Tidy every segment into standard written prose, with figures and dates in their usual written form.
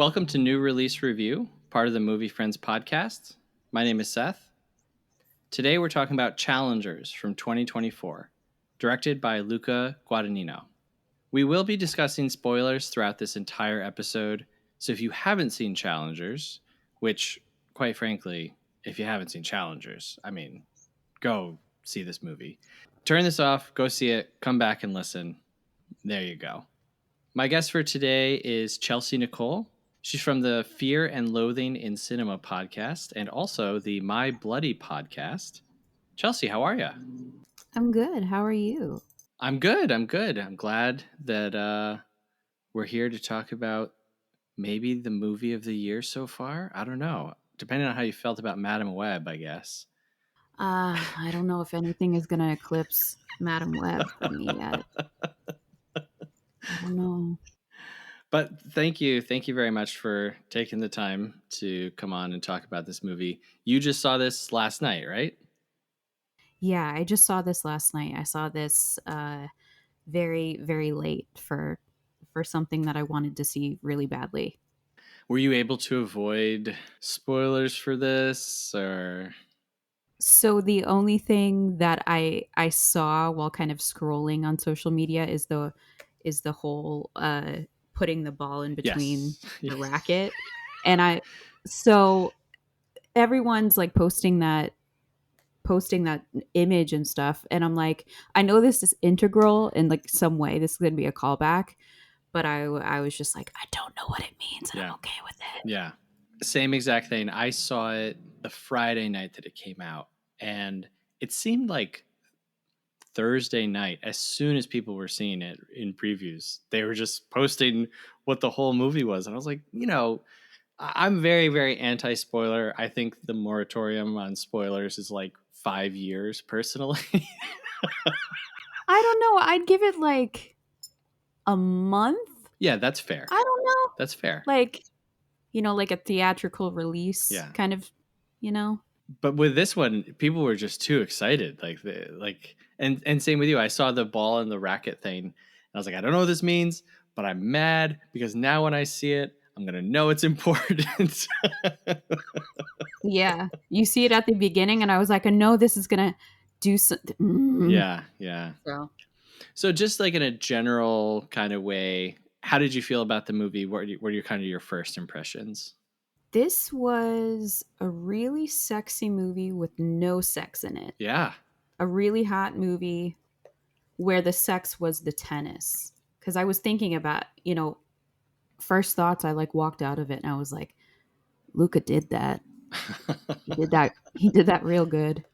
Welcome to New Release Review, part of the Movie Friends podcast. My name is Seth. Today we're talking about Challengers from 2024, directed by Luca Guadagnino. We will be discussing spoilers throughout this entire episode, so if you haven't seen Challengers, which, quite frankly, if you haven't seen Challengers, go see this movie. Turn this off, go see it, come back and listen. There you go. My guest for today is Chelsea Nicole. She's from the Fear and Loathing in Cinema podcast and also the My Bloody podcast. Chelsea, how are you? I'm good. How are you? I'm good. I'm glad that we're here to talk about maybe the movie of the year so far. I don't know. Depending on how you felt about Madam Web, I guess. I don't know if anything is going to eclipse Madam Web for me yet. I don't know. But thank you very much for taking the time to come on and talk about this movie. You just saw this last night, right? Yeah, I just saw this last night. I saw this very, very late for something that I wanted to see really badly. Were you able to avoid spoilers for this, or? So the only thing that I saw while kind of scrolling on social media is the whole putting the ball in between the racket. And so everyone's like posting that image and stuff, and I'm like, I know this is integral in like some way, this is going to be a callback, but I was just like, I don't know what it means, and I'm okay with it. Yeah, same exact thing. I saw it the Friday night that it came out, and it seemed like Thursday night, as soon as people were seeing it in previews, they were just posting what the whole movie was. And I was like, I'm very, very anti-spoiler. I think the moratorium on spoilers is like 5 years, personally. I don't know. I'd give it like a month. Yeah, that's fair. I don't know. That's fair. Like, like a theatrical release, kind of, But with this one, people were just too excited. And same with you. I saw the ball and the racket thing, and I was like, I don't know what this means, but I'm mad because now when I see it, I'm gonna know it's important. Yeah, you see it at the beginning, and I was like, I know this is gonna do something. Yeah. So just like in a general kind of way, how did you feel about the movie? What were your kind of your first impressions? This was a really sexy movie with no sex in it. Yeah. A really hot movie where the sex was the tennis. Because I was thinking about, first thoughts, I like walked out of it and I was like, Luca did that. He did that real good.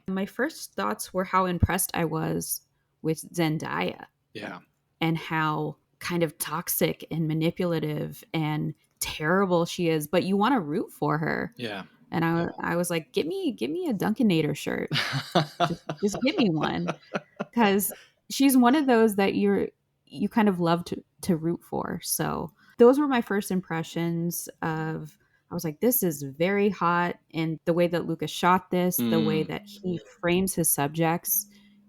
My first thoughts were how impressed I was with Zendya. Yeah. And how kind of toxic and manipulative and terrible she is, but you want to root for her. Yeah. And I was like, get me a Dunkinator shirt. just give me one. Because she's one of those that you kind of love to root for. So those were my first impressions of, I was like, this is very hot. And the way that Lucas shot this, the way that he frames his subjects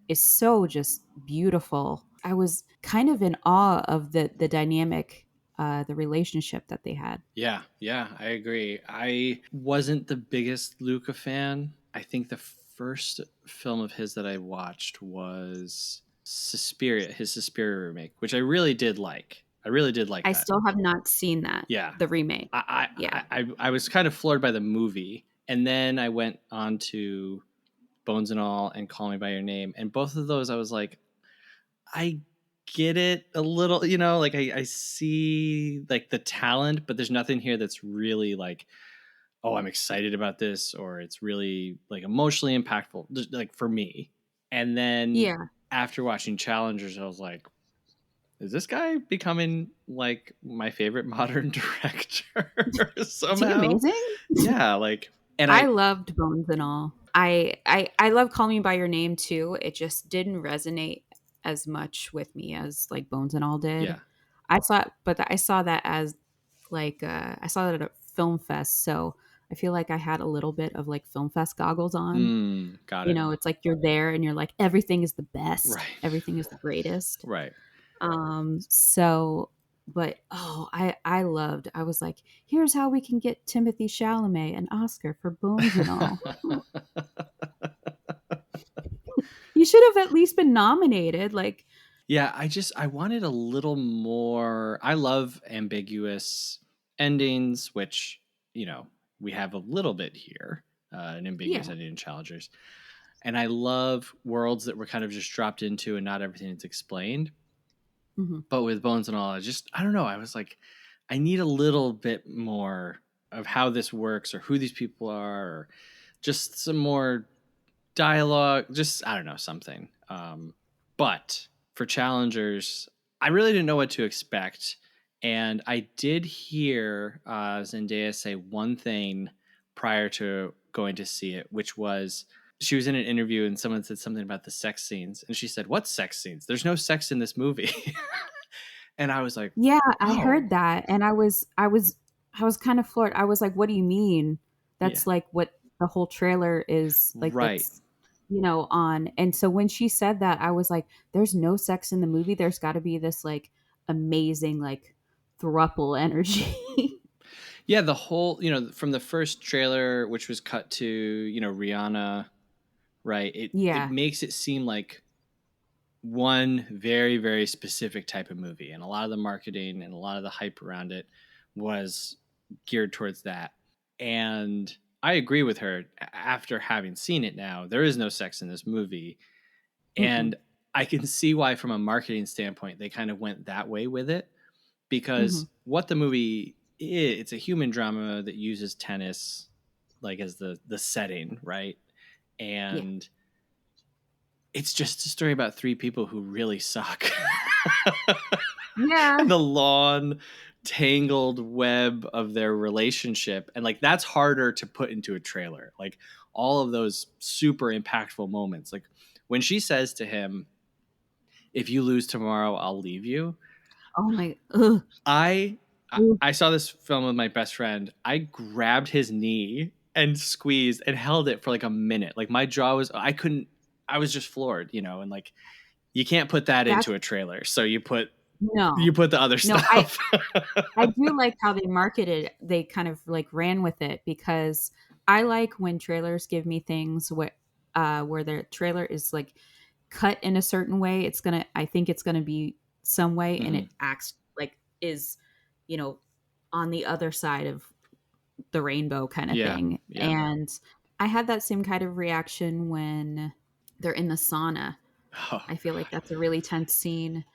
is so just beautiful. I was kind of in awe of the dynamic, the relationship that they had. Yeah, I agree. I wasn't the biggest Luca fan. I think the first film of his that I watched was Suspiria, his Suspiria remake, which I really did like. I still have not seen that. Yeah. The remake. I was kind of floored by the movie. And then I went on to Bones and All and Call Me by Your Name. And both of those, I was like, I get it a little, like I see like the talent, but there's nothing here that's really like, oh, I'm excited about this, or it's really like emotionally impactful, just like for me. And then after watching Challengers, I was like, is this guy becoming like my favorite modern director somehow? Is he amazing? Yeah, like, and I loved Bones and All. I love Call Me by Your Name too. It just didn't resonate as much with me as like Bones and All did. Yeah. I saw that as like I saw that at a film fest, so I feel like I had a little bit of like film fest goggles on. Got it. It's like you're there and you're like, everything is the best. Right. Everything is the greatest. Right. So But I loved. I was like, here's how we can get Timothy Chalamet an Oscar for Bones and All. He should have at least been nominated. Like, Yeah, I wanted a little more. I love ambiguous endings, which, you know, we have a little bit here, an ambiguous yeah. ending in Challengers. And I love worlds that were kind of just dropped into and not everything is explained. Hmm. But with Bones and All, I don't know. I was like, I need a little bit more of how this works or who these people are, or just some more dialogue. Just, I don't know, something. But for Challengers, I really didn't know what to expect. And I did hear Zendaya say one thing prior to going to see it, which was she was in an interview and someone said something about the sex scenes. And she said, "What sex scenes? There's no sex in this movie." And I was like, Yeah, I oh, heard that, and I was kind of floored. I was like, "What do you mean? yeah, That's like what the whole trailer is like. right. That's on." And so when she said that, I was like, "There's no sex in the movie. There's got to be this like amazing like thruple energy." Yeah, the whole, from the first trailer, which was cut to, Rihanna, right? It Yeah. makes it seem like one very, very specific type of movie. And a lot of the marketing and a lot of the hype around it was geared towards that. And I agree with her after having seen it now. There is no sex in this movie. Mm-mm. And I can see why, from a marketing standpoint, they kind of went that way with it, Mm-hmm. because what the movie is, it's a human drama that uses tennis like as the setting, right? Yeah. And it's just a story about three people who really suck. Yeah. And the long tangled web of their relationship, and like that's harder to put into a trailer, like all of those super impactful moments, like when she says to him, "If you lose tomorrow, I'll leave you." Oh my. Ugh. I Ugh. I saw this film with my best friend. I grabbed his knee and squeezed and held it for like a minute. Like my jaw was, I was just floored, and like you can't put that That's into a trailer. So you put no. the other No, I stuff. I do like how they marketed. They kind of like ran with it, because I like when trailers give me things where the trailer is like cut in a certain way. I think it's gonna be some way, and Hmm. it acts like is, you know, on the other side of the rainbow kind of Yeah. thing. Yeah. And I had that same kind of reaction when they're in the sauna. Oh I feel like God. that's a really tense scene,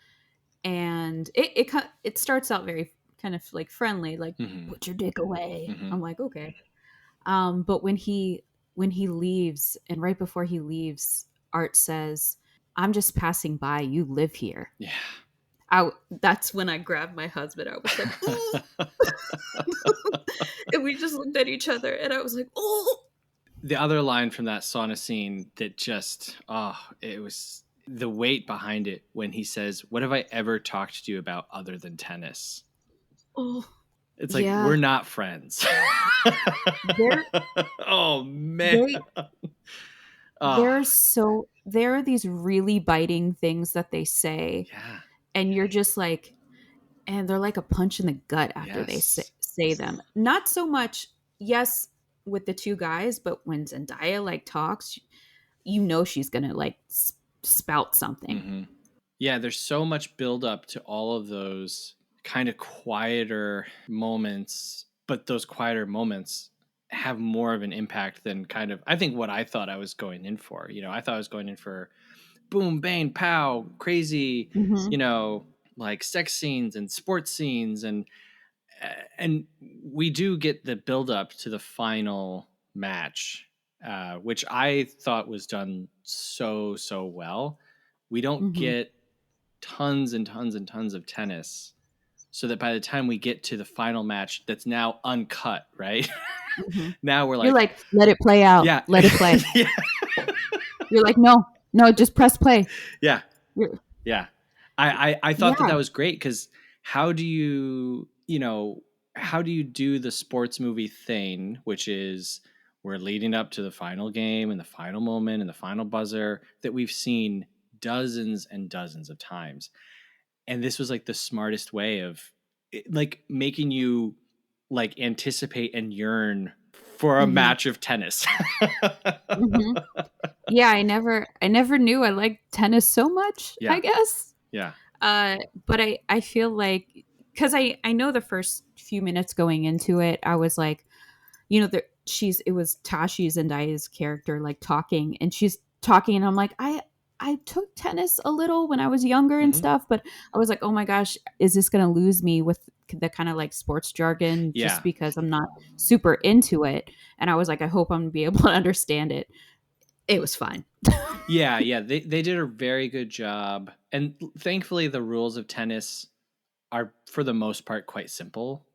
and it starts out very kind of like friendly, like Hmm. put your dick away. Hmm. I'm like, okay. But when he leaves, and right before he leaves, Art says, "I'm just passing by. You live here." Yeah. That's when I grabbed my husband. I was like, "Oh!" And we just looked at each other, and I was like, "Oh!" The other line from that sauna scene that it was the weight behind it when he says, "What have I ever talked to you about other than tennis?" Oh, It's like, we're yeah. not friends. They're Oh man. they Oh there are these really biting things that they say, yeah. and you're just like, and they're like a punch in the gut after they Yes. say them. Not so much, yes, with the two guys, but when Zendaya like talks, she's gonna like spout something. Hmm. Yeah, there's so much build up to all of those kind of quieter moments, but those quieter moments have more of an impact than kind of, I think, what I thought I was going in for. I thought I was going in for boom, bang, pow, crazy, Hmm. you know, like sex scenes and sports scenes, and we do get the build up to the final match, which I thought was done so well. We don't Hmm. get tons and tons and tons of tennis, so that by the time we get to the final match, that's now uncut, right? Hmm. Now we're You're like, like, let it play out, yeah, let it play. yeah, You're like, no, no, just press play. yeah, You're, yeah. I thought that yeah. that was great, because how do how do you do the sports movie thing, which is we're leading up to the final game and the final moment and the final buzzer that we've seen dozens and dozens of times, and this was like the smartest way of like making you like anticipate and yearn for a Mm-hmm. match of tennis. Mm-hmm. Yeah, I never knew I liked tennis so much, Yeah. I guess. Yeah. But I feel like, because I know the first few minutes going into it, I was like, you know, it was Tashi Zendaya's character like talking, and she's talking, and I'm like, I took tennis a little when I was younger and Mhm. stuff, but I was like, oh my gosh, is this going to lose me with the kind of like sports jargon Yeah. just because I'm not super into it? And I was like, I hope I'm going to be able to understand it. It was fine. Yeah, they did a very good job, and thankfully the rules of tennis are for the most part quite simple.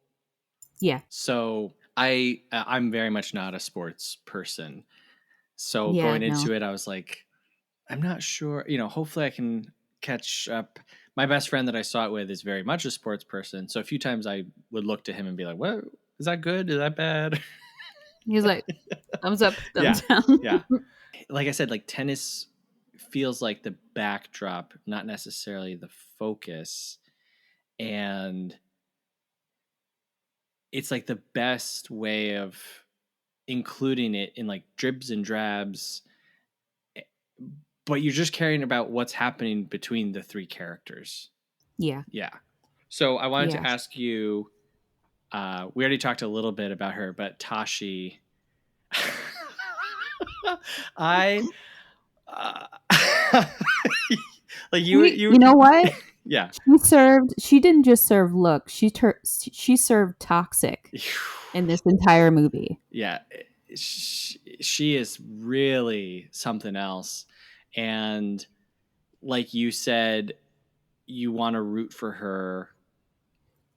Yeah. So I'm very much not a sports person. So Yeah, going no. into it, I was like, I'm not sure. You know, hopefully I can catch up. My best friend that I saw it with is very much a sports person. So a few times I would look to him and be like, "What is that good? Is that bad?" He was like, thumbs up, Yeah, thumbs down. yeah. Like I said, like tennis feels like the backdrop, not necessarily the focus. And it's like the best way of including it in like dribs and drabs, but you're just caring about what's happening between the three characters. Yeah. Yeah. So I wanted to Yeah. ask you, we already talked a little bit about her, but Tashi, I, uh, like You know what? yeah. She didn't just serve look. She served toxic in this entire movie. Yeah. She is really something else. And like you said, you want to root for her,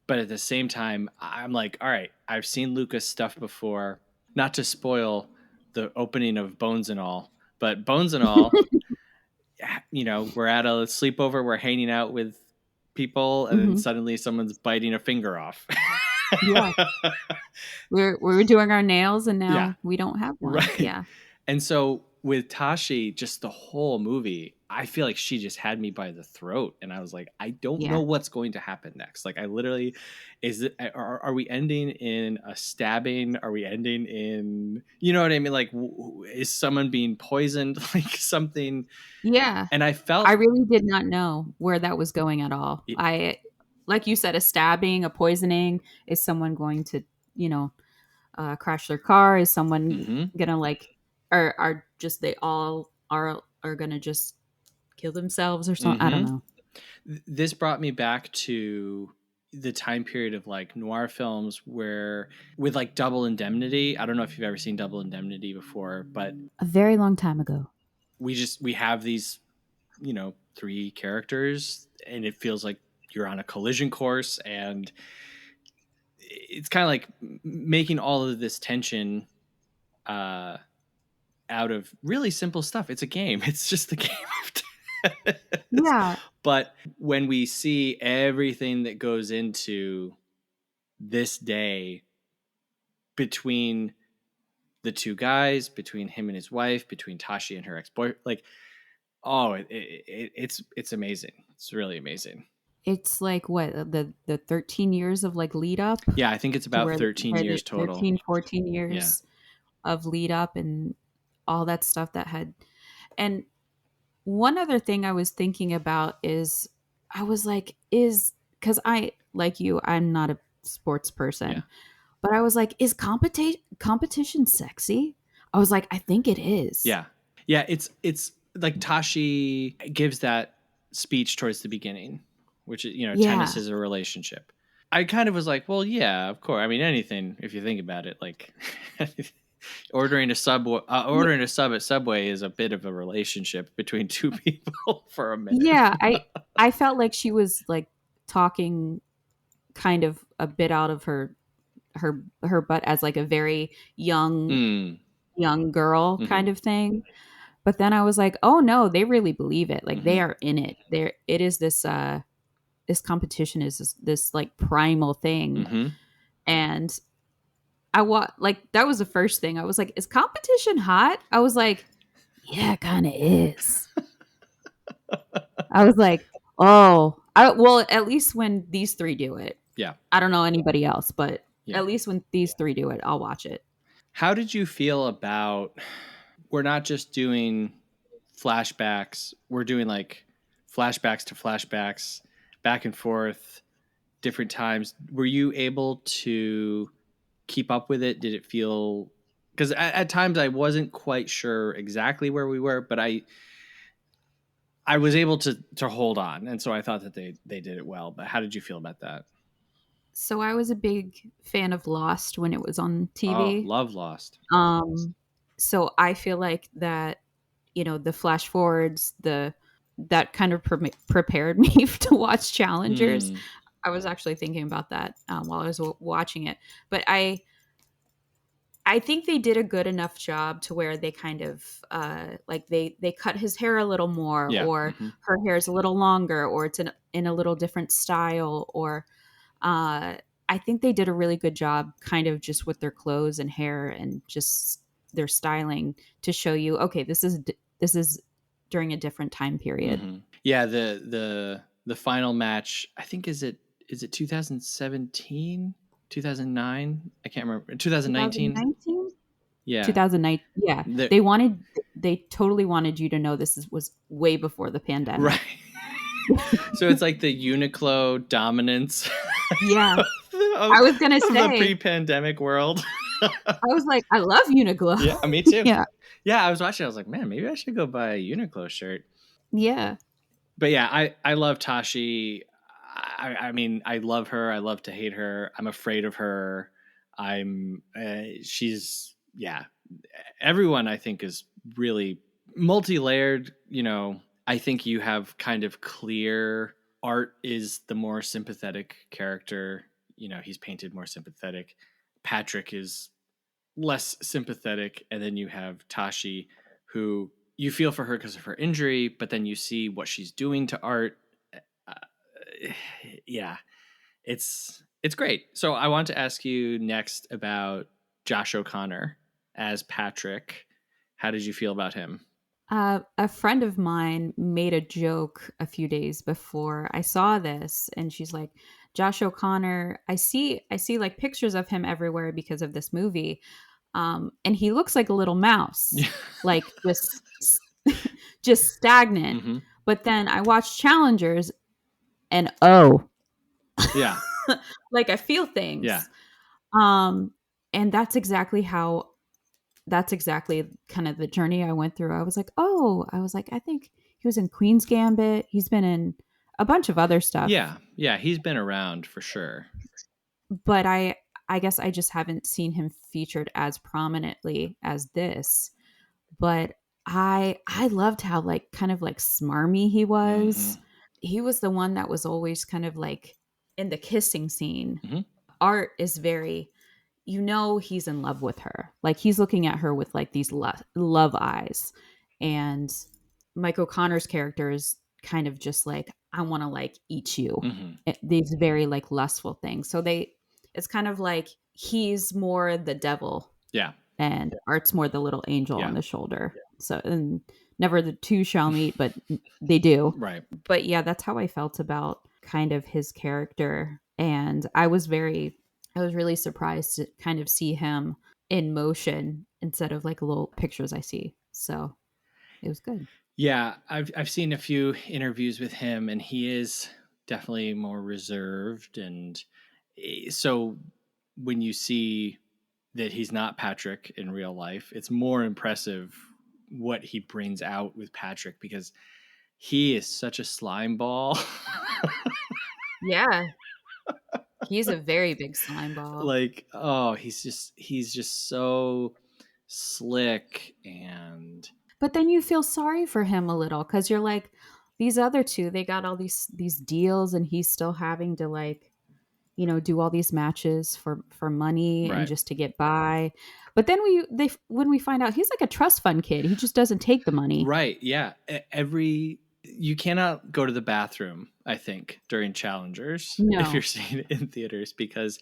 but at the same time, I'm like, all right, I've seen Luca's stuff before. Not to spoil the opening of Bones and All, but Bones and All, you know, we're at a sleepover, we're hanging out with people, and then Hmm. suddenly someone's biting a finger off. Yeah. We were doing our nails, and Yeah, now we don't have one. right. Yeah. And so with Tashi, just the whole movie, I feel like she just had me by the throat, and I was like, I don't know Yeah. what's going to happen next. Like, I literally, are we ending in a stabbing? Are we ending in, you know what I mean? Like, is someone being poisoned? Like something? Yeah. And I I felt, really did not know where that was going at all. Like you said, a stabbing, a poisoning. Is someone going to, you know, crash their car? Is someone mm-hmm, gonna like, or are just they all are gonna just kill themselves or something? I don't mm-hmm. know. This brought me back to the time period of like noir films where with like Double Indemnity. I don't know if you've ever seen Double Indemnity before, but A very long time ago. we have these, you know, three characters, and it feels like you're on a collision course, and it's kind of like making all of this tension uh out of really simple stuff. It's a game. It's just a game of tennis. Yeah. But when we see everything that goes into this day between the two guys, between him and his wife, between Tashi and her ex-boyfriend, like, oh, it's amazing. It's really amazing. It's like what, the 13 years of like lead up Yeah, I think it's to about 13 where the years total. 13, 14 Yeah. years of lead up and all that stuff that had. And one other thing I was thinking about is, I was like, is because I, like you, I'm not a sports Yeah. person, but I was like, is competition sexy? I was like, I think it is. Yeah. Yeah, it's like Tashi gives that speech towards the beginning, which is, you know, tennis Yeah. is a relationship. I kind of was like, well, yeah, of course. I mean, anything if you think about it, like Yeah. ordering a sub at Subway is a bit of a relationship between two people for a minute. Yeah. I felt like she was like talking kind of a bit out of her butt as like a very Mm. young girl Mm-hmm. kind of thing. But then I was like, oh no, they really believe it. Like Mm-hmm. they are in it. There it is, this competition is this like primal thing. Mm-hmm. And like that was the first thing. I was like, is competition hot? I was like, yeah, it kind of is. I was like, oh, well, at least when these three do it. Yeah. I don't know anybody else, but Yeah. at least when these three do it, I'll watch it. How did you feel about, we're not just doing flashbacks, we're doing like flashbacks to flashbacks, back and forth, different times. Were you able to keep up with it? Did it feel, because at times I wasn't quite sure exactly where we were, but I was able to hold on, and so I thought that they did it well. But how did you feel about that? So I was a big fan of Lost when it was on Oh, TV. love Lost. So I feel like that, the flash forwards, that kind of prepared me to watch Challengers. Mm, I was actually thinking about that while I was watching it, but I think they did a good enough job to where they kind of like they cut his hair a little more, yeah. or Mm-hmm. her hair is a little longer, or it's in a little different style, or uh, I think they did a really good job kind of just with their clothes and hair and just their styling to show you, okay, this is during a different time period. Mm-hmm. Yeah, the final match, I think, is it 2017, 2009? I can't remember. 2019. 2019, Yeah. 2009. Yeah, The, they totally wanted you to know was way before the right. pandemic. So it's like the Uniqlo dominance Yeah, of, I was gonna of the say, pre-pandemic world. I was like, I love Uniqlo. Yeah, me too. Yeah, Yeah, I was watching. I was like, man, maybe I should go buy a Uniqlo shirt. yeah. But yeah, I love Tashi. I mean, I love her. I love to hate her. I'm afraid of her. She's, yeah. Everyone I think is really multi-layered. I think you have kind of clear, Art is the more sympathetic character. He's painted more sympathetic. Patrick is less sympathetic, and then you have Tashi, who you feel for her because of her injury, but then you see what she's doing to Art. Uh, yeah, it's great. So I want to ask you next about Josh O'Connor as Patrick. How did you feel about him? A friend of mine made a joke a few days before I saw this, and she's like, "Josh O'Connor, I see like pictures of him everywhere because of this movie, and he looks like a little mouse, like just stagnant. Mm-hmm. But then I watch Challengers, and oh, Yeah, like I feel yeah, things, and that's exactly kind of the journey I went through. I was like, I think he was in Queen's Gambit. He's been in a bunch of other stuff, yeah. He's been around for sure. but I guess I just haven't seen him featured as prominently as this. But I loved how like kind of like smarmy he Mm-hmm. was. He was the one that was always kind of like in the kissing scene. Mm-hmm. Art is very, he's in love with her. Like he's looking at her with like these love eyes. And Mike O'Connor's character is kind of just like, I want to like eat you. Mm-hmm. These very like lustful things. So it's kind of like he's more the devil Yeah, and Art's more the little angel yeah, on the shoulder. So, and never the two shall meet, but they do. right. But yeah, that's how I felt about kind of his character. And I was really surprised to kind of see him in motion instead of like little pictures I see. So it was good. Yeah, I've seen a few interviews with him, and he is definitely more reserved. And so when you see that he's not Patrick in real life, it's more impressive what he brings out with Patrick, because he is such a slime ball. Yeah. He's a very big slime ball. Like, oh, he's just so slick. And But then you feel sorry for him a little because you're like, these other two, they got all these deals, and he's still having to like, do all these matches for money and right, just to get by. But then when we find out he's like a trust fund kid, he just doesn't take the money. right, yeah. You cannot go to the bathroom, I think, during Challengers if No. you're seeing it in theaters, because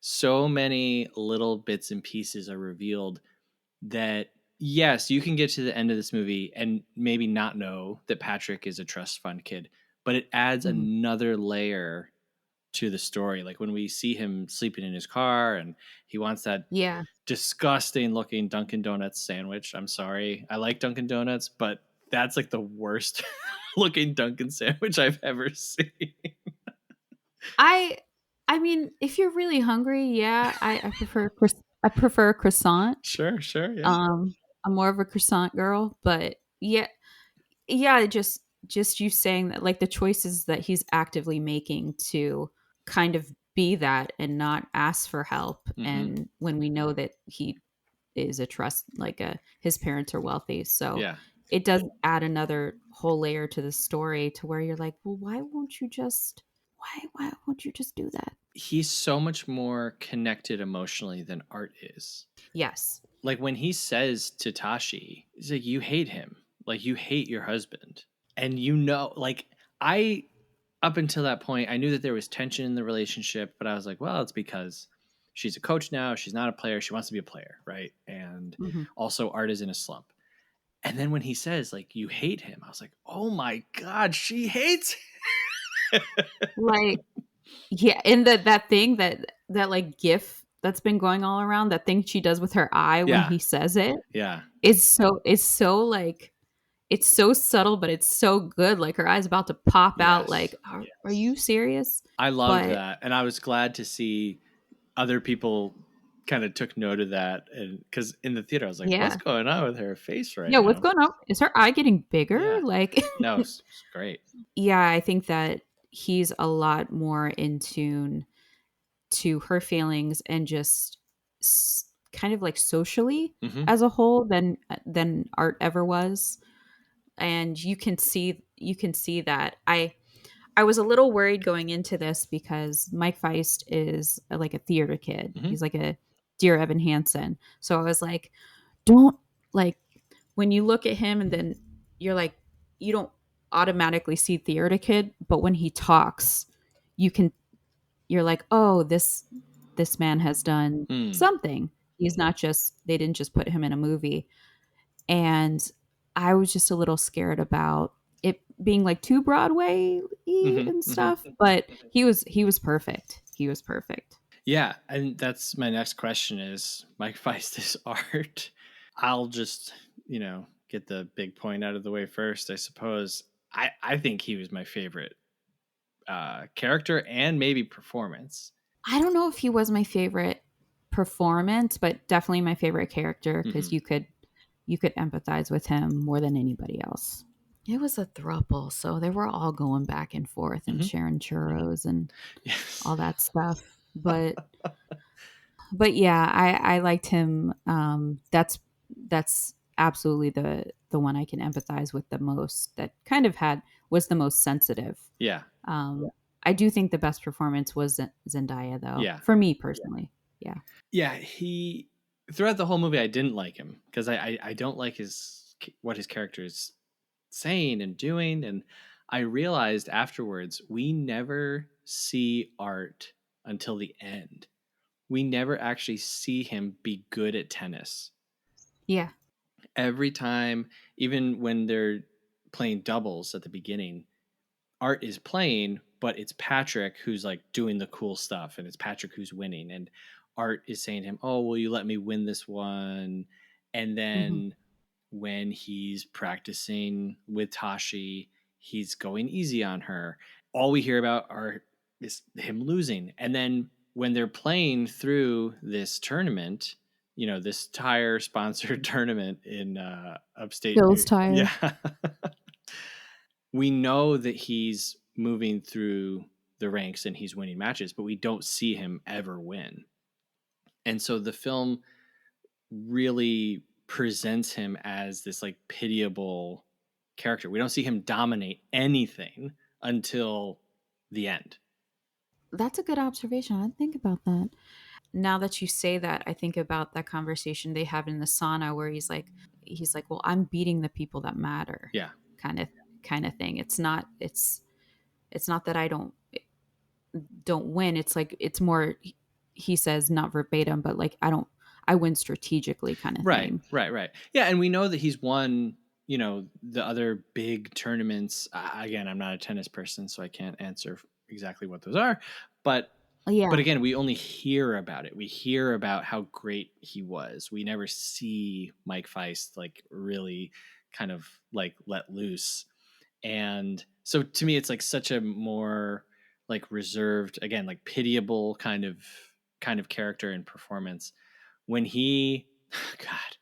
so many little bits and pieces are revealed that, yes, you can get to the end of this movie and maybe not know that Patrick is a trust fund kid, but it adds Mhm. another layer to the story. Like when we see him sleeping in his car and he wants that Yeah. disgusting looking Dunkin' Donuts sandwich. I'm sorry. I like Dunkin' Donuts, but that's like the worst looking Dunkin' sandwich I've ever seen. I mean, if you're really hungry, yeah, I prefer croissant. Sure, yeah. I'm more of a croissant girl, but yeah, just you saying that, like the choices that he's actively making to kind of be that and not ask for help, Mm-hmm. and when we know that he is a trust, like his parents are wealthy, so Yeah. it does add another whole layer to the story to where you're like, well, why won't you just do that? He's so much more connected emotionally than Art is. Yes. Like when he says to Tashi, he's like, you hate him. Like you hate your husband. And you know, like I, up until that point, I knew that there was tension in the relationship, but I was like, well, it's because she's a coach now. She's not a player. She wants to be a player. Right. And Hmm. also Art is in a slump. And then when he says like, you hate him, I was like, oh my God, she hates him. Like, yeah, and that thing that like gif that's been going all around, that thing she does with her eye when Yeah. he says it Yeah. is so like, it's so subtle, but it's so good. Like her eye's about to pop out. Yes. Like, are you serious? I loved But that. And I was glad to see other people kind of took note of that. And because in the theater, I was like, what's yeah, going on with her face right yeah. What's now? going on? Is her eye getting bigger? Yeah. Like, No, it's great. yeah, I think that he's a lot more in tune to her feelings and just kind of like socially Mm-hmm. as a whole than Art ever was. And you can see that. I was a little worried going into this because Mike Feist is like a theater kid. Mm-hmm. He's like a Dear Evan Hansen. So I was like, don't, like, when you look at him and then you're like, you don't automatically see theater kid, but when he talks, you can, you're like, oh, this man has done Mm. something. He's not just, they didn't just put him in a movie. And I was just a little scared about it being like too Broadway and Mm-hmm. Mm-hmm. stuff, but he was perfect. He was perfect. Yeah. And that's my next question is Mike Feist's Art. I'll just, get the big point out of the way first, I suppose. I think he was my favorite character and maybe performance. I don't know if he was my favorite performance, but definitely my favorite character Mm-hmm. because you could empathize with him more than anybody else. It was a throuple, so they were all going back and forth and Mm-hmm. sharing churros and Yes. all that stuff. But yeah, I liked him. That's absolutely the one I can empathize with the most. That kind of was the most sensitive. Yeah. Um, I do think the best performance was Zendaya, though. Yeah. For me personally, yeah. Yeah. He throughout the whole movie, I didn't like him because I don't like what his character is saying and doing, and I realized afterwards we never see Art until the end. We never actually see him be good at tennis. Yeah. Every time, even when they're playing doubles at the beginning, Art is playing, but it's Patrick who's like doing the cool stuff, and it's Patrick who's winning. And Art is saying to him, "Oh, will you let me win this one?" And Hmm. then when he's practicing with Tashi, he's going easy on her. All we hear about is him losing. And then when they're playing through this tournament, this tire sponsored tournament in upstate Phil's tire. Yeah. We know that he's moving through the ranks and he's winning matches, but we don't see him ever win. And so the film really presents him as this like pitiable character. We don't see him dominate anything until the end. That's a good observation. I didn't think about that. Now that you say that, I think about that conversation they have in the sauna where he's like, well, I'm beating the people that matter, Yeah. kind of kind of thing. It's not that I don't win. It's like, it's more, he says, not verbatim, but like, I win strategically, kind of Right, thing. right. Yeah, and we know that he's won, the other big tournaments. Again, I'm not a tennis person, so I can't answer exactly what those are. But Yeah. again, we only hear about it. We hear about how great he was. We never see Mike Feist like really kind of like let loose. And so to me, it's like such a more like reserved, again, like pitiable kind of character and performance. When he, God,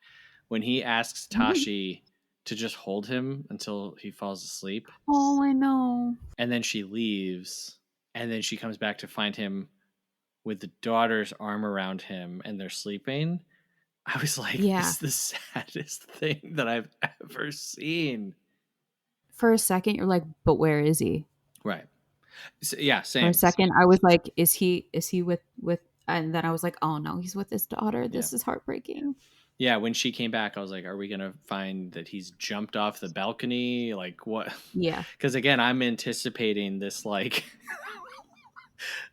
when he asks Tashi to just hold him until he falls asleep, Oh, I know. and then she leaves, and then she comes back to find him with the daughter's arm around him, and they're sleeping. I was like, this Yeah. is the saddest thing that I've ever seen. For a second, you're like, but where is he? Right. So, yeah, For a same. second, I was like, is he with? And then I was like, oh no, he's with his daughter. Yeah. This is heartbreaking. Yeah, when she came back, I was like, are we going to find that he's jumped off the balcony? Like, what? Yeah. Because, again, I'm anticipating this, like,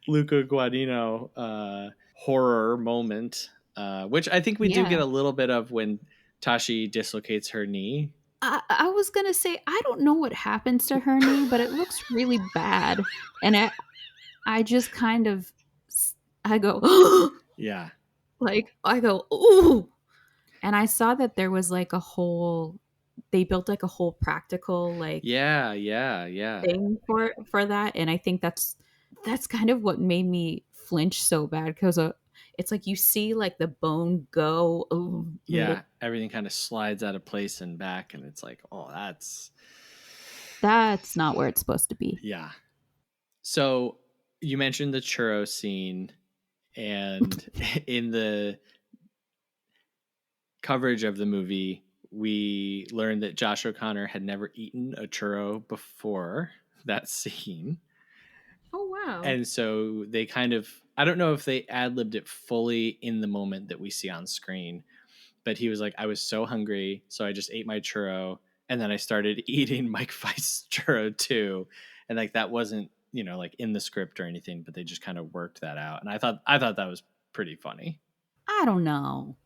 Luca Guadagnino horror moment, which I think we do Yeah. get a little bit of when Tashi dislocates her knee. I was gonna say I don't know what happens to her knee, but it looks really bad, and I just kind of I go Yeah. like I go ooh, and I saw that there was like a whole they built like a whole practical like Yeah, yeah, yeah. thing for that, and I think that's kind of what made me flinch so bad because it's like you see like the bone go Yeah, everything kind of slides out of place and back, and it's like, oh, that's not where it's supposed to be. yeah. So you mentioned the churro scene, and in the coverage of the movie, we learned that Josh O'Connor had never eaten a churro before that scene. Oh wow. And so they kind of, I don't know if they ad libbed it fully in the moment that we see on screen, but he was like, I was so hungry, so I just ate my churro, and then I started eating Mike Feist's churro too, and like that wasn't like in the script or anything, but they just kind of worked that out, and I thought that was pretty funny. I don't know.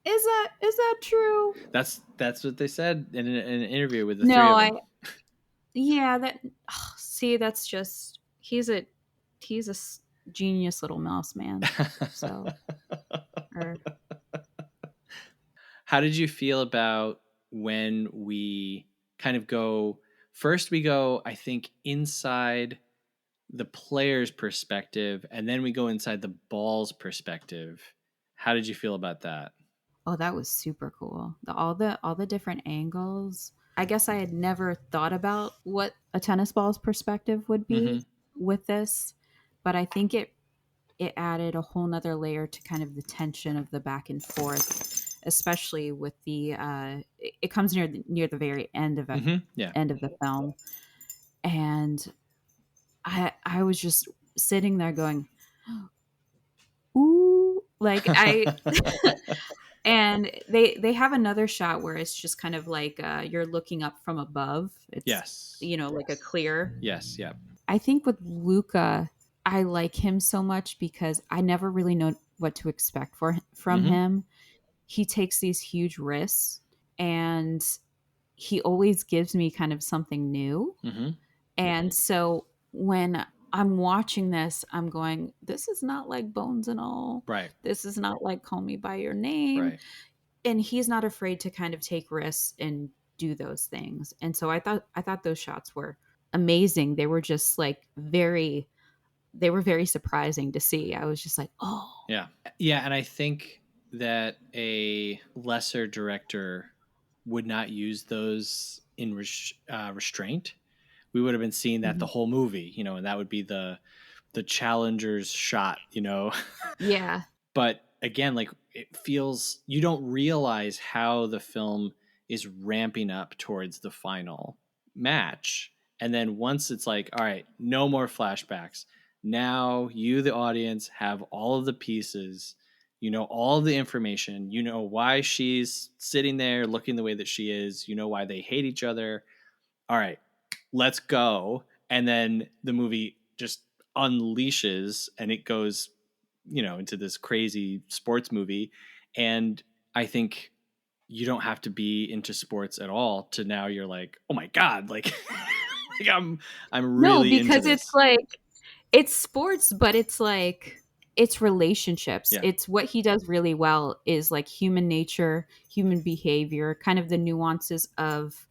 Is that true? That's what they said in an interview with the three No, of I them. yeah, that see that's just he's a genius little mouse man. So or How did you feel about when we kind of go first? We go, I think, inside the player's perspective, and then we go inside the ball's perspective. How did you feel about that? oh, that was super cool. All the different angles. I guess I had never thought about what a tennis ball's perspective would Mm-hmm. be with this, but I think it added a whole nother layer to kind of the tension of the back and forth, especially with the it comes near the very Mm-hmm. Yeah. end of the film, and I was just sitting there going, ooh, like I and they have another shot where it's just kind of like you're looking up from above. It's Yes. like a clear. Yes. Yeah. I think with Luca, I like him so much because I never really know what to expect from Mm-hmm. him. He takes these huge risks and he always gives me kind of something new. Mm-hmm. And so when I'm watching this, I'm going, this is not like Bones and All. Right. This is not like Call Me by Your Name. Right. And he's not afraid to kind of take risks and do those things. And so I thought those shots were amazing. They were just like they were very surprising to see. I was just like, oh. Yeah. Yeah. And I think that a lesser director would not use those in restraint. We would have been seeing that the Mhm. whole movie, and that would be the challenger's shot, Yeah. But again, like it feels you don't realize how the film is ramping up towards the final match. And then once it's like, all right, no more flashbacks. Now you, the audience, have all of the pieces, all of the information, why she's sitting there looking the way that she is, why they hate each other. All right, let's go. And then the movie just unleashes and it goes into this crazy sports movie. And I think you don't have to be into sports at all to now you're like, oh my God, like, like I'm No, really into because it's this. like it's sports, but it's like it's relationships. Yeah. It's what he does really well is like human nature, human behavior, kind of the nuances of,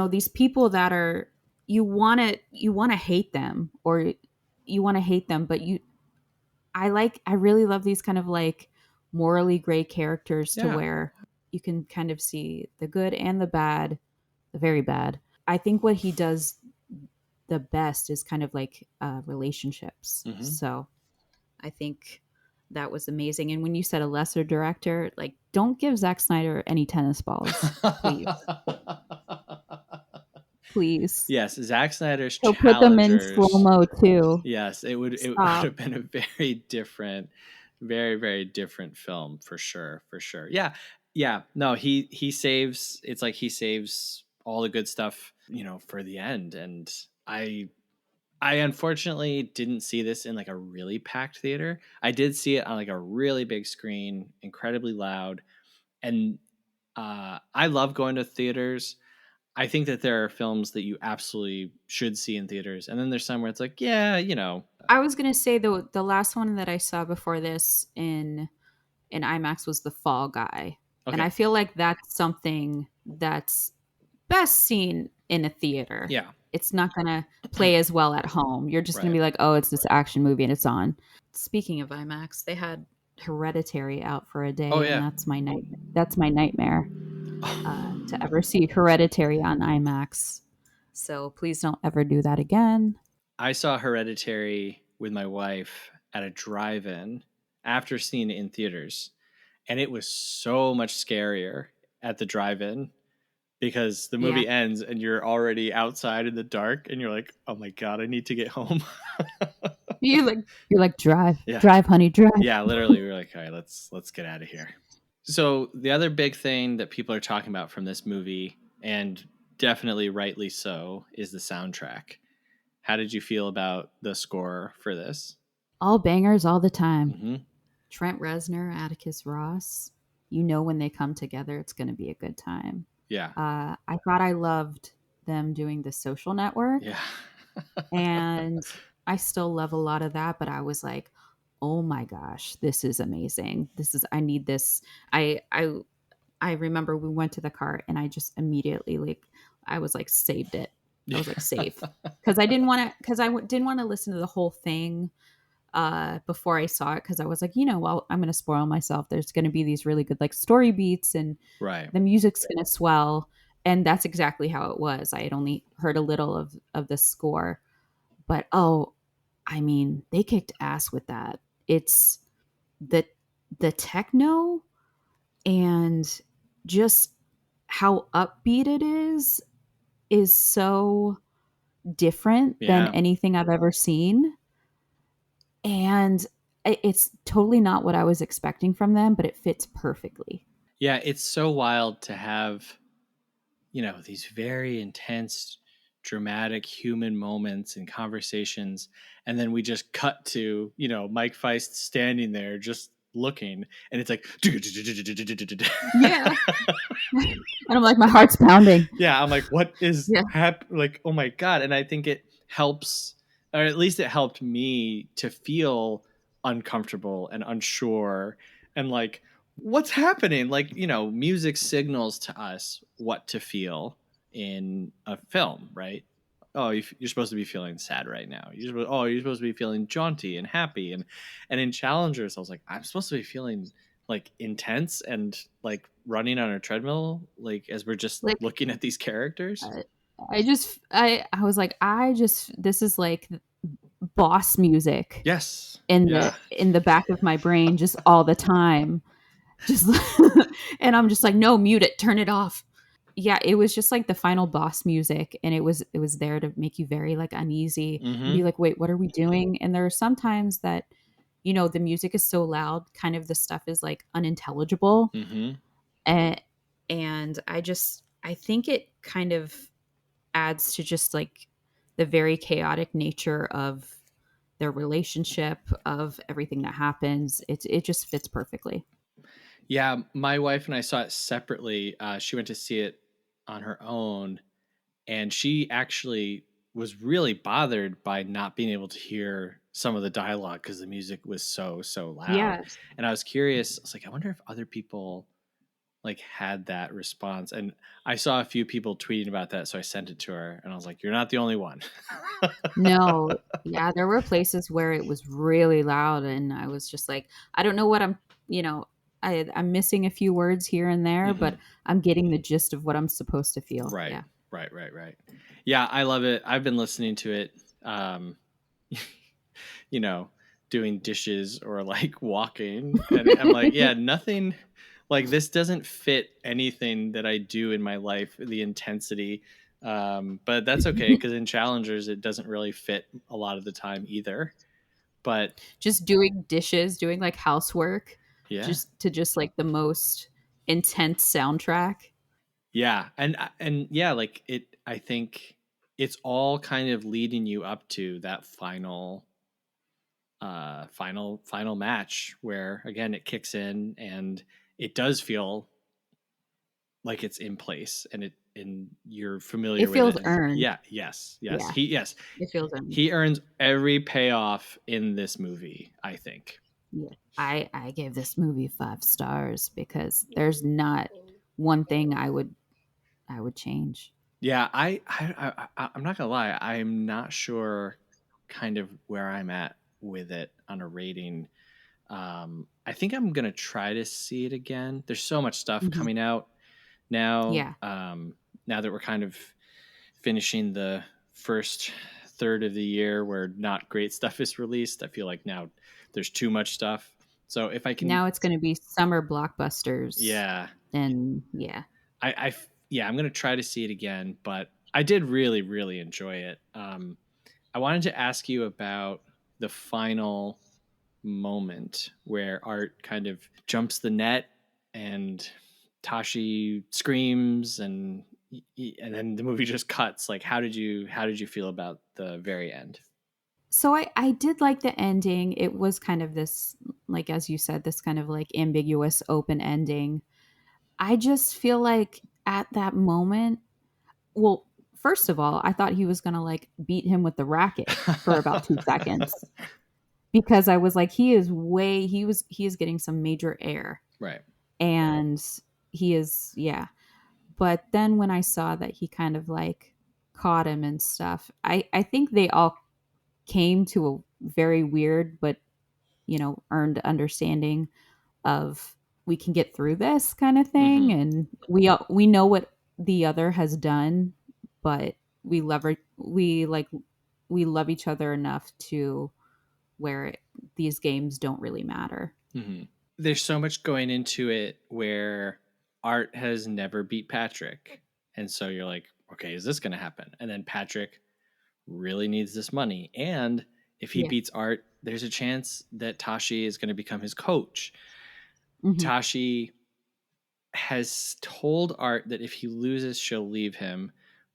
these people that are you want to hate them, or you want to hate them, but I really love these kind of like morally gray characters to Yeah. where you can kind of see the good and the bad, the very bad. I think what he does the best is kind of like relationships. Mm-hmm. So I think that was amazing. And when you said a lesser director, like, don't give Zack Snyder any tennis balls, please. Please. Yes, Zack Snyder's He'll put them in slow challengers. mo too. Yes, it would Stop. have been a very different, very very different film for sure, for sure. Yeah, yeah. No, he saves. It's like he saves all the good stuff, for the end. And I unfortunately didn't see this in like a really packed theater. I did see it on like a really big screen, incredibly loud, and I love going to theaters. I think that there are films that you absolutely should see in theaters, and then there's some where it's like, yeah, I was gonna say the last one that I saw before this in IMAX was The Fall Guy. And okay, I feel like that's something that's best seen in a theater. yeah, It's not going to play as well at home. You're just going to right. be like, oh, it's this action movie and it's on. Speaking of IMAX, they had Hereditary out for a Oh day, and yeah. that's my nightmare to ever see Hereditary on IMAX. So please don't ever do that again. I saw Hereditary with my wife at a drive-in after seeing it in theaters, and it was so much scarier at the drive-in because the Yeah. movie ends and you're already outside in the dark and you're like, "Oh my god, I need to get home." You're like drive, Yeah. drive, honey, drive. Yeah, literally we were like, "All right, let's get out of here." So, the other big thing that people are talking about from this movie, and definitely rightly so, is the soundtrack. How did you feel about the score for this? All bangers all the time. Mm-hmm. Trent Reznor, Atticus Ross. You know when they come together, it's going to be a good time. Yeah. I thought I loved them doing The Social Network, Yeah. and I still love a lot of that. But I was like, oh my gosh, this is amazing. I need this. I remember we went to the car, and I just immediately I was like saved it. I was like save, because I didn't want to didn't want to listen to the whole thing before I saw it, because I was like, well, I'm going to spoil myself. There's going to be these really good like story beats, and Right. the music's going to swell. And that's exactly how it was. I had only heard a little of the score, but I mean, they kicked ass with that. It's the techno and just how upbeat it is so different than Yeah. anything I've ever seen. And it's totally not what I was expecting from them, but it fits perfectly. Yeah, it's so wild to have, these very intense, dramatic human moments and conversations. And then we just cut to, Mike Feist standing there just looking. And it's like, Yeah. And I'm like, my heart's pounding. yeah, I'm like, what is Yeah. like, oh my God. And I think it helps, or at least it helped me to feel uncomfortable and unsure and like, what's happening? Like, music signals to us what to feel in a film, right? Oh, you're supposed to be feeling sad right now. You're supposed to be feeling jaunty and happy. And in Challengers, I was like, I'm supposed to be feeling like intense and like running on a treadmill, like as we're just Like looking at these characters. I was like, this is like boss music Yes. in Yeah. the back of my brain just all the time. Just and I'm just like, no, mute it, turn it off. Yeah, it was just like the final boss music, and it was there to make you very like uneasy and Mm-hmm. be like, wait, what are we doing? And there are some times that the music is so loud, kind of the stuff is like unintelligible. Mm-hmm. And I think it kind of adds to just like the very chaotic nature of their relationship, of everything that happens. It just fits perfectly. Yeah, my wife and I saw it separately. She went to see it on her own, and she actually was really bothered by not being able to hear some of the dialogue because the music was so loud. Yes. And I was curious. I was like, I wonder if other people like had that response. And I saw a few people tweeting about that, so I sent it to her, and I was like, "You're not the only one." No. Yeah, there were places where it was really loud, and I was just like, I don't know what I'm, I'm missing a few words here and there, but I'm getting the gist of what I'm supposed to feel. Right. Yeah. Right. Yeah, I love it. I've been listening to it, you know, doing dishes or like walking. And I'm like, yeah, nothing like this doesn't fit anything that I do in my life, the intensity. But that's okay because in challengers, it doesn't really fit a lot of the time either. But Just doing dishes, doing like housework, yeah. just like the most intense soundtrack. Yeah. And yeah, like I think it's all kind of leading you up to that final match where again it kicks in and it does feel like it's in place and you're familiar It with feels it. earned. Yeah, yes. Yeah, Yes. it feels earned. He earns every payoff in this movie, I think. Yeah. I gave this movie 5 stars because there's not one thing I would change. Yeah, I'm not gonna lie, I'm not sure kind of where I'm at with it on a rating. I think I'm gonna try to see it again. There's so much stuff Mhm. coming out now. Yeah. Now that we're kind of finishing the first third of the year where not great stuff is released, I feel like now there's too much stuff. So if I can, Now it's going to be summer blockbusters. yeah, And yeah. yeah, I'm gonna try to see it again. But I did really, really enjoy it. I wanted to ask you about the final moment where Art kind of jumps the net and Tashi screams and then the movie just cuts. Like how did you feel about the very end? So I did like the ending. It was kind of this, like, as you said, this kind of like ambiguous open ending. I just feel like at that moment, well, first of all, I thought he was going to like beat him with the racket for about 2 seconds because I was like, he is getting some major air. Right. And he is, yeah. But then when I saw that he kind of like caught him and stuff, I think they all came to a very weird but earned understanding of we can get through this kind of thing, Mm-hmm. and we know what the other has done, but we love each other enough to where these games don't really matter. Mm-hmm. There's so much going into it where Art has never beat Patrick. And so you're like, okay, is this going to happen? And then Patrick really needs this money. And if he Yeah. beats Art, there's a chance that Tashi is going to become his coach. Hmm. Tashi has told Art that if he loses, she'll leave him,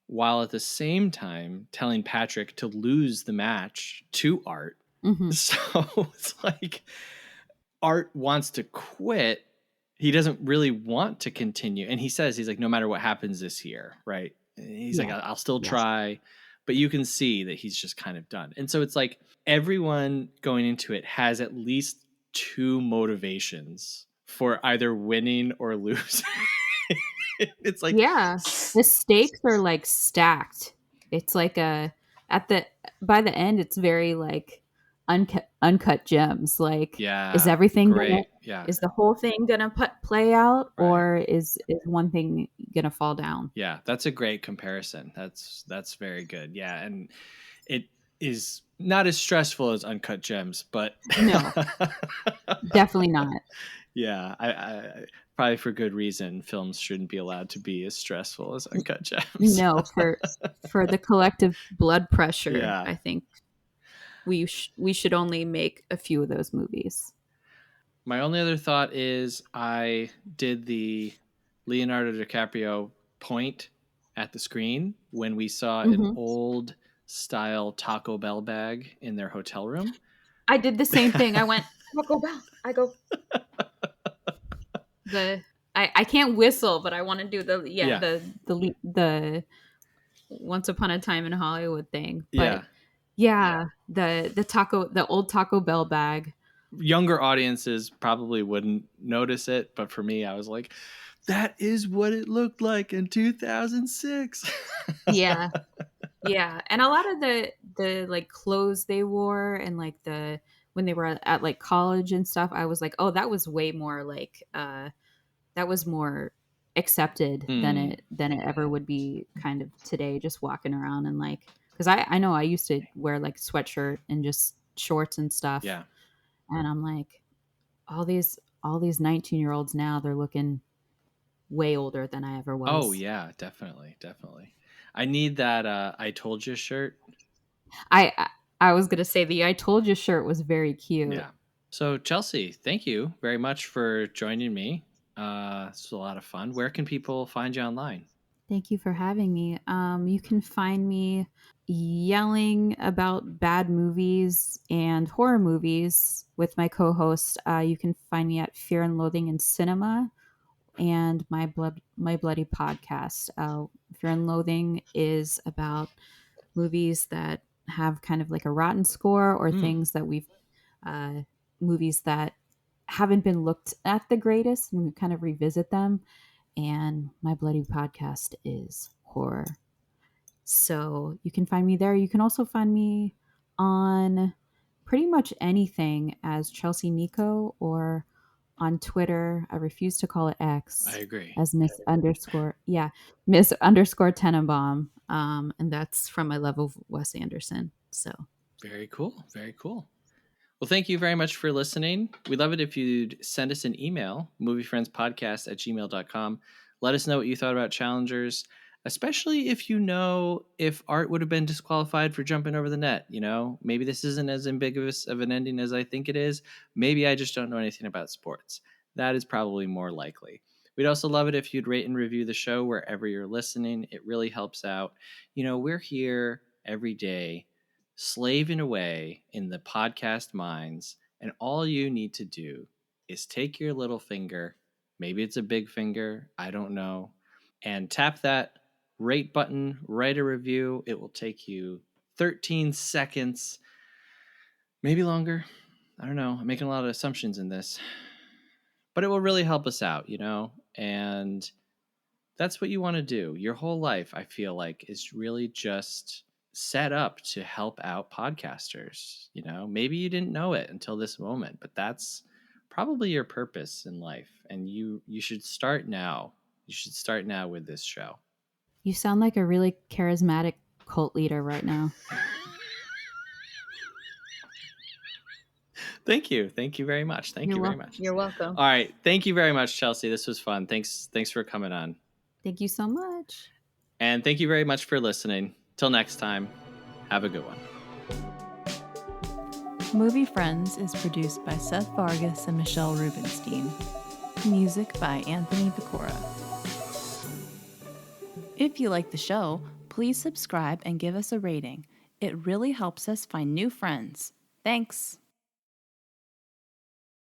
while at the same time telling Patrick to lose the match to Art. Hmm. So it's like Art wants to quit. He doesn't really want to continue. And he says, he's like, no matter what happens this year, right? He's like, Yeah. I'll still Yes. try. But you can see that he's just kind of done. And so it's like everyone going into it has at least two motivations for either winning or losing. It's like, Yeah. The stakes are like stacked. It's like a at the by the end it's very like uncut gems. Like, is yeah, everything gonna great. Yeah, is the whole thing gonna play out, right. or is one thing gonna fall down? Yeah, that's a great comparison. That's very good. Yeah, and it is not as stressful as Uncut Gems, but No, definitely not. yeah, I probably for good reason. Films shouldn't be allowed to be as stressful as Uncut Gems. No, for the collective blood pressure, Yeah, I think we should only make a few of those movies. my only other thought is I did the Leonardo DiCaprio point at the screen when we saw an Hmm. old style Taco Bell bag in their hotel room. I did the same thing. I went Taco Bell. I go the I can't whistle, but I want to do the Yeah, the Once Upon a Time in Hollywood thing. yeah. But yeah, the old Taco Bell bag. Younger audiences probably wouldn't notice it, but for me, I was like, that is what it looked like in 2006. Yeah. Yeah. And a lot of the like clothes they wore and like when they were at like college and stuff, I was like, oh, that was way more like that was more accepted than it ever would be kind of today, just walking around and like, because I know I used to wear like sweatshirt and just shorts and stuff. Yeah. And I'm like, all these 19-year-olds now, they're looking way older than I ever was. Oh yeah, definitely. I need that I told you shirt. I was gonna say the I told you shirt was very cute. Yeah. So Chelsea, thank you very much for joining me. This was a lot of fun. Where can people find you online? Thank you for having me. You can find me yelling about bad movies and horror movies with my co-host. You can find me at Fear and Loathing in Cinema and my bloody podcast. Fear and Loathing is about movies that have kind of like a rotten score or things that movies that haven't been looked at the greatest, and we kind of revisit them. And my bloody podcast is horror. So you can find me there. You can also find me on pretty much anything as Chelsea Nicole, or on Twitter. I refuse to call it X. I agree. As Miss underscore Tenenbaum. And that's from my love of Wes Anderson. So Very cool. Well, thank you very much for listening. We'd love it if you'd send us an email, moviefriendspodcast@gmail.com. Let us know what you thought about Challengers, especially if you know if art would have been disqualified for jumping over the net. You know, maybe this isn't as ambiguous of an ending as I think it is. Maybe I just don't know anything about sports. That is probably more likely. We'd also love it if you'd rate and review the show wherever you're listening. It really helps out. You know, we're here every day slaving away in the podcast mines, and all you need to do is take your little finger, maybe it's a big finger, I don't know, and tap that rate button, write a review. It will take you 13 seconds, maybe longer. I don't know. I'm making a lot of assumptions in this, but it will really help us out, you know? And that's what you want to do. Your whole life, I feel like, is really just set up to help out podcasters. You know, maybe you didn't know it until this moment, but that's probably your purpose in life. And you should start now. You should start now with this show. you sound like a really charismatic cult leader right now. Thank you. Thank you very much. Thank you very much. You're welcome. All right. Thank you very much, Chelsea. This was fun. Thanks for coming on. Thank you so much. And thank you very much for listening. Till next time, have a good one. Movie Friends is produced by Seth Vargas and Michelle Rubenstein. Music by Anthony Vicora. If you like the show, please subscribe and give us a rating. It really helps us find new friends. Thanks!